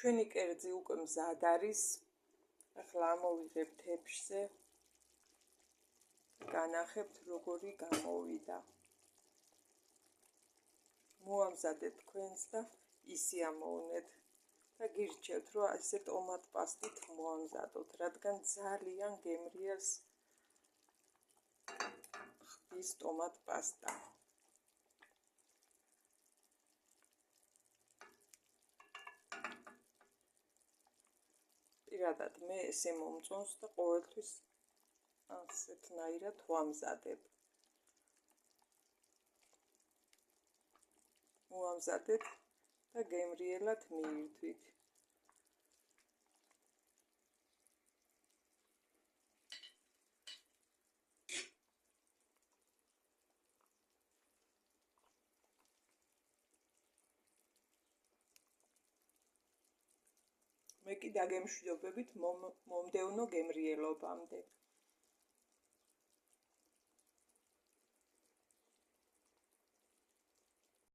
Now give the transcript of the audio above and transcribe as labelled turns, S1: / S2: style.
S1: ჩვენი კერძი უკვე მზად არის. ახლა ამოვიღებ თეფშზე. განახებთ როგორი გამოვიდა. მოამზადეთ თქვენს და ისი ამოუნეთ. და გირჩევთ რომ ესე ტომატ პასტით მოამზადოთ, რადგან ძალიან გემრიელს ხდის ტომატ პასტა. პირადად მე ესე მომწონს და ყოველთვის ასეთნაირად ვამზადებ. მოამზადეთ და გემრიელად მიირთვით. მე კი დაგემშვიდობებით მომდევნო გემრიელობამდე.